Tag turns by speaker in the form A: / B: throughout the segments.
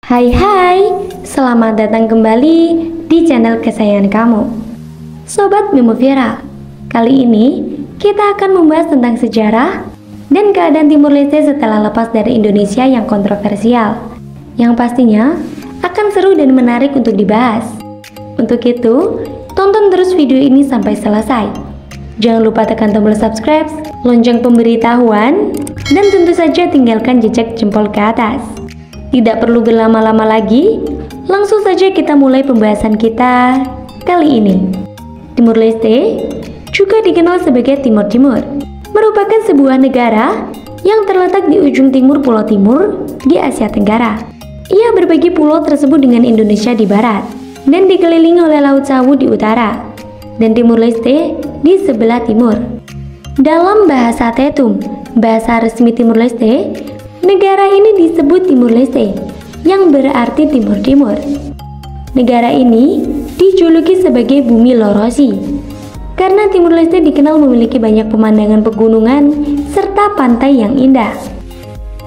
A: Hai, selamat datang kembali di channel kesayangan kamu, Sobat Memo Viral. Kali ini kita akan membahas tentang sejarah dan keadaan Timur Leste setelah lepas dari Indonesia yang kontroversial, yang pastinya akan seru dan menarik untuk dibahas. Untuk itu, tonton terus video ini sampai selesai. Jangan lupa tekan tombol subscribe, lonceng pemberitahuan, dan tentu saja tinggalkan jejak jempol ke atas. Tidak perlu berlama-lama lagi, langsung saja kita mulai pembahasan kita kali ini. Timur Leste, juga dikenal sebagai Timor Timur, merupakan sebuah negara yang terletak di ujung timur Pulau Timur di Asia Tenggara. Ia berbagi pulau tersebut dengan Indonesia di barat dan dikelilingi oleh Laut Sawu di utara, dan Timur Leste di sebelah timur. Dalam bahasa Tetum, bahasa resmi Timur Leste, negara ini disebut Timur Leste, yang berarti Timur Timur. Negara ini dijuluki sebagai Bumi Lorosi, karena Timur Leste dikenal memiliki banyak pemandangan pegunungan serta pantai yang indah.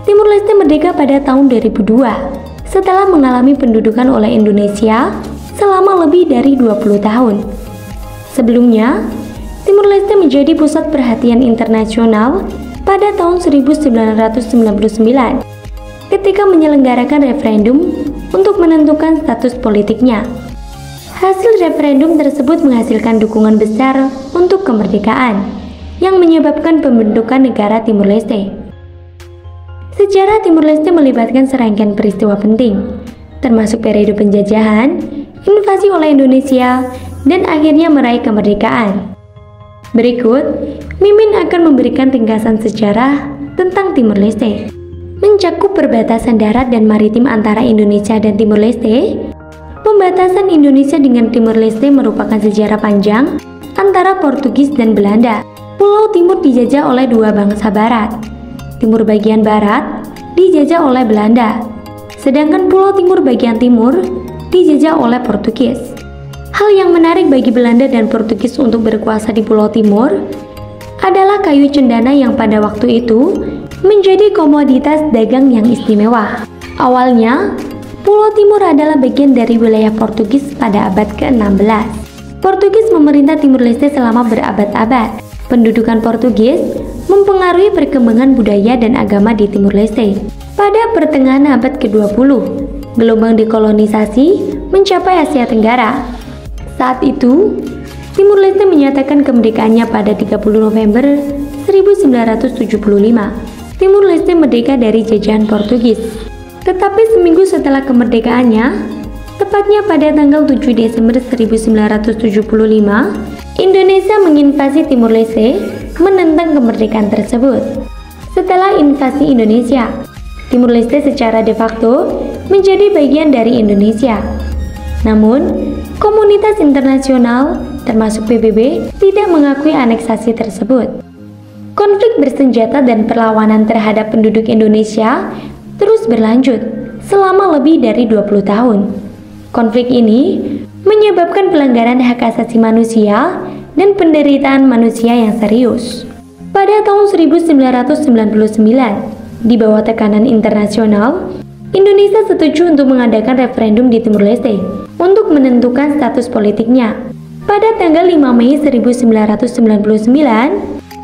A: Timur Leste merdeka pada tahun 2002, setelah mengalami pendudukan oleh Indonesia selama lebih dari 20 tahun. Sebelumnya, Timur Leste menjadi pusat perhatian internasional pada tahun 1999 ketika menyelenggarakan referendum untuk menentukan status politiknya. Hasil referendum tersebut menghasilkan dukungan besar untuk kemerdekaan yang menyebabkan pembentukan negara Timur Leste. Sejarah Timur Leste melibatkan serangkaian peristiwa penting, termasuk periode penjajahan, invasi oleh Indonesia, dan akhirnya meraih kemerdekaan. Berikut, Mimin akan memberikan ringkasan sejarah tentang Timur Leste. Mencakup perbatasan darat dan maritim antara Indonesia dan Timur Leste. Pembatasan Indonesia dengan Timur Leste merupakan sejarah panjang antara Portugis dan Belanda. Pulau Timur dijajah oleh dua bangsa barat. Timur bagian barat dijajah oleh Belanda, sedangkan Pulau Timur bagian timur dijajah oleh Portugis. Hal yang menarik bagi Belanda dan Portugis untuk berkuasa di Pulau Timur adalah kayu cendana yang pada waktu itu menjadi komoditas dagang yang istimewa. Awalnya, Pulau Timur adalah bagian dari wilayah Portugis pada abad ke-16. Portugis memerintah Timur Leste selama berabad-abad. Pendudukan Portugis mempengaruhi perkembangan budaya dan agama di Timur Leste. Pada pertengahan abad ke-20, gelombang dekolonisasi mencapai Asia Tenggara. Saat itu, Timur Leste menyatakan kemerdekaannya pada 30 November 1975. Timur Leste merdeka dari jajahan Portugis. Tetapi seminggu setelah kemerdekaannya, tepatnya pada tanggal 7 Desember 1975, Indonesia menginvasi Timur Leste menentang kemerdekaan tersebut. Setelah invasi Indonesia, Timur Leste secara de facto menjadi bagian dari Indonesia. Namun, komunitas internasional termasuk PBB tidak mengakui aneksasi tersebut. Konflik bersenjata dan perlawanan terhadap penduduk Indonesia terus berlanjut selama lebih dari 20 tahun. Konflik ini menyebabkan pelanggaran hak asasi manusia dan penderitaan manusia yang serius. Pada tahun 1999, di bawah tekanan internasional, Indonesia setuju untuk mengadakan referendum di Timur Leste untuk menentukan status politiknya. Pada tanggal 5 Mei 1999,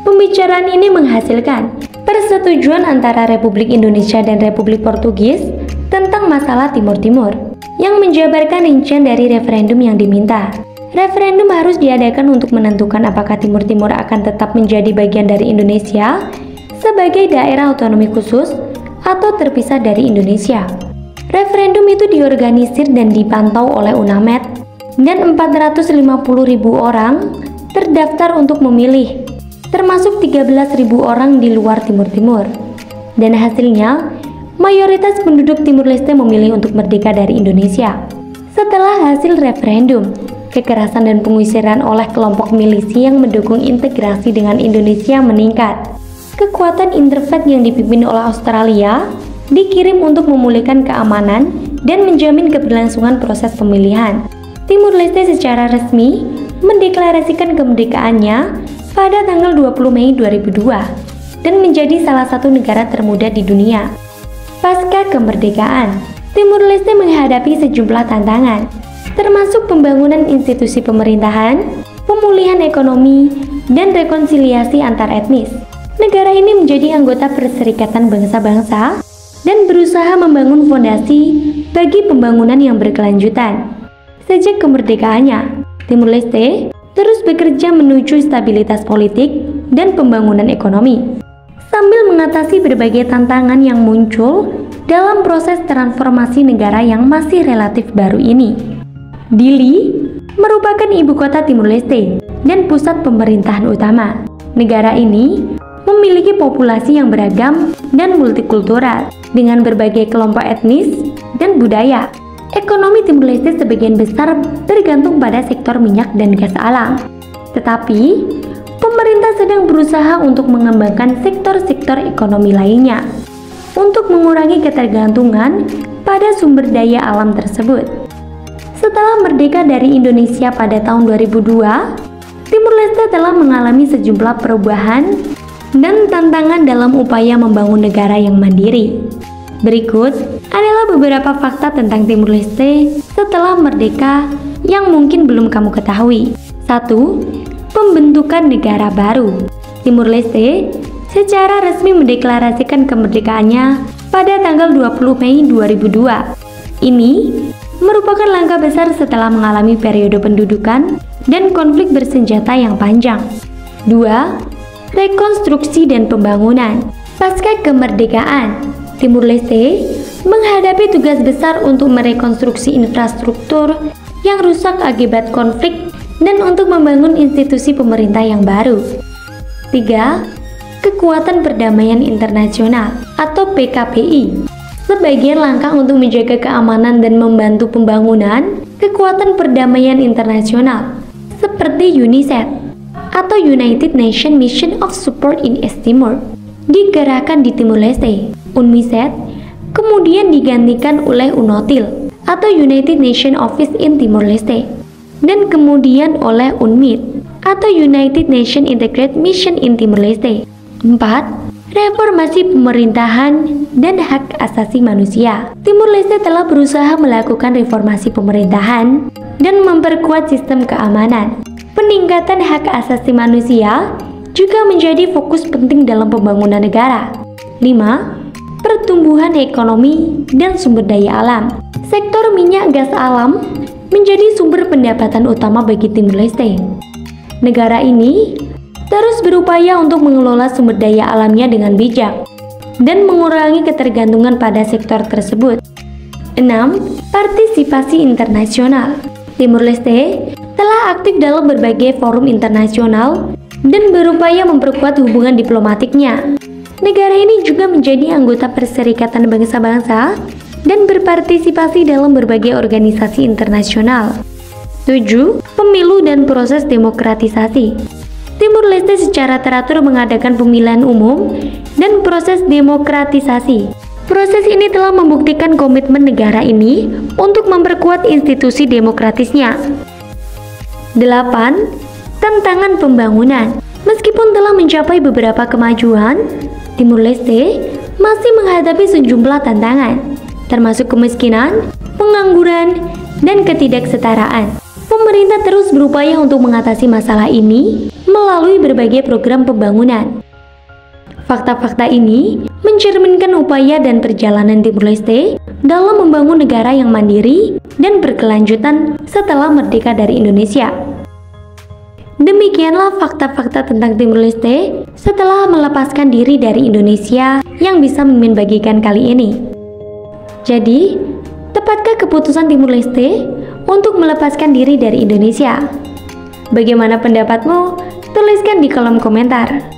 A: pembicaraan ini menghasilkan persetujuan antara Republik Indonesia dan Republik Portugis tentang masalah Timur Timur, yang menjabarkan rincian dari referendum yang diminta. Referendum harus diadakan untuk menentukan apakah Timur Timur akan tetap menjadi bagian dari Indonesia sebagai daerah otonomi khusus atau terpisah dari Indonesia. Referendum itu diorganisir dan dipantau oleh UNAMED, dan 450.000 orang terdaftar untuk memilih, termasuk 13.000 orang di luar Timur Timur. Dan hasilnya, mayoritas penduduk Timur Leste memilih untuk merdeka dari Indonesia. Setelah hasil referendum, kekerasan dan pengusiran oleh kelompok milisi yang mendukung integrasi dengan Indonesia meningkat. Kekuatan intervensi yang dipimpin oleh Australia dikirim untuk memulihkan keamanan dan menjamin keberlangsungan proses pemilihan. Timur Leste secara resmi mendeklarasikan kemerdekaannya pada tanggal 20 Mei 2002 dan menjadi salah satu negara termuda di dunia. Pasca kemerdekaan, Timur Leste menghadapi sejumlah tantangan, termasuk pembangunan institusi pemerintahan, pemulihan ekonomi, dan rekonsiliasi antar etnis. Negara ini menjadi anggota Perserikatan Bangsa-Bangsa dan berusaha membangun fondasi bagi pembangunan yang berkelanjutan. Sejak kemerdekaannya, Timur Leste terus bekerja menuju stabilitas politik dan pembangunan ekonomi, sambil mengatasi berbagai tantangan yang muncul dalam proses transformasi negara yang masih relatif baru ini. Dili merupakan ibu kota Timur Leste dan pusat pemerintahan utama. Negara ini memiliki populasi yang beragam dan multikultural dengan berbagai kelompok etnis dan budaya. Ekonomi Timur Leste sebagian besar bergantung pada sektor minyak dan gas alam. Tetapi, pemerintah sedang berusaha untuk mengembangkan sektor-sektor ekonomi lainnya untuk mengurangi ketergantungan pada sumber daya alam tersebut. Setelah merdeka dari Indonesia pada tahun 2002, Timur Leste telah mengalami sejumlah perubahan dan tantangan dalam upaya membangun negara yang mandiri. Berikut adalah beberapa fakta tentang Timur Leste setelah merdeka yang mungkin belum kamu ketahui. 1. Pembentukan negara baru. Timur Leste secara resmi mendeklarasikan kemerdekaannya pada tanggal 20 Mei 2002. Ini merupakan langkah besar setelah mengalami periode pendudukan dan konflik bersenjata yang panjang. 2. Rekonstruksi dan pembangunan. Pasca kemerdekaan, Timur Leste menghadapi tugas besar untuk merekonstruksi infrastruktur yang rusak akibat konflik dan untuk membangun institusi pemerintah yang baru. 3. Kekuatan Perdamaian Internasional atau PKPI. Sebagian langkah untuk menjaga keamanan dan membantu pembangunan kekuatan perdamaian internasional seperti UNICEF atau United Nations Mission of Support in East Timor digerakkan di Timur Leste. UNMISET kemudian digantikan oleh UNOTIL atau United Nations Office in Timor Leste dan kemudian oleh UNMIT atau United Nations Integrated Mission in Timor Leste. 4. Reformasi pemerintahan dan hak asasi manusia. Timur Leste telah berusaha melakukan reformasi pemerintahan dan memperkuat sistem keamanan. Peningkatan hak asasi manusia juga menjadi fokus penting dalam pembangunan negara. 5. Pertumbuhan ekonomi dan sumber daya alam. Sektor minyak gas alam menjadi sumber pendapatan utama bagi Timur Leste. Negara ini terus berupaya untuk mengelola sumber daya alamnya dengan bijak dan mengurangi ketergantungan pada sektor tersebut. 6. Partisipasi internasional. Timur Leste telah aktif dalam berbagai forum internasional dan berupaya memperkuat hubungan diplomatiknya. Negara ini juga menjadi anggota Perserikatan Bangsa-Bangsa dan berpartisipasi dalam berbagai organisasi internasional. 7. Pemilu dan proses demokratisasi. Timur Leste secara teratur mengadakan pemilihan umum dan proses demokratisasi. Proses ini telah membuktikan komitmen negara ini untuk memperkuat institusi demokratisnya. 8. Tantangan pembangunan. Meskipun telah mencapai beberapa kemajuan, Timur Leste masih menghadapi sejumlah tantangan, termasuk kemiskinan, pengangguran, dan ketidaksetaraan. Pemerintah terus berupaya untuk mengatasi masalah ini melalui berbagai program pembangunan. Fakta-fakta ini mencerminkan upaya dan perjalanan Timur Leste dalam membangun negara yang mandiri dan berkelanjutan setelah merdeka dari Indonesia. Demikianlah fakta-fakta tentang Timur Leste setelah melepaskan diri dari Indonesia yang bisa Mimin bagikan kali ini. Jadi, tepatkah keputusan Timur Leste untuk melepaskan diri dari Indonesia? Bagaimana pendapatmu? Tuliskan di kolom komentar.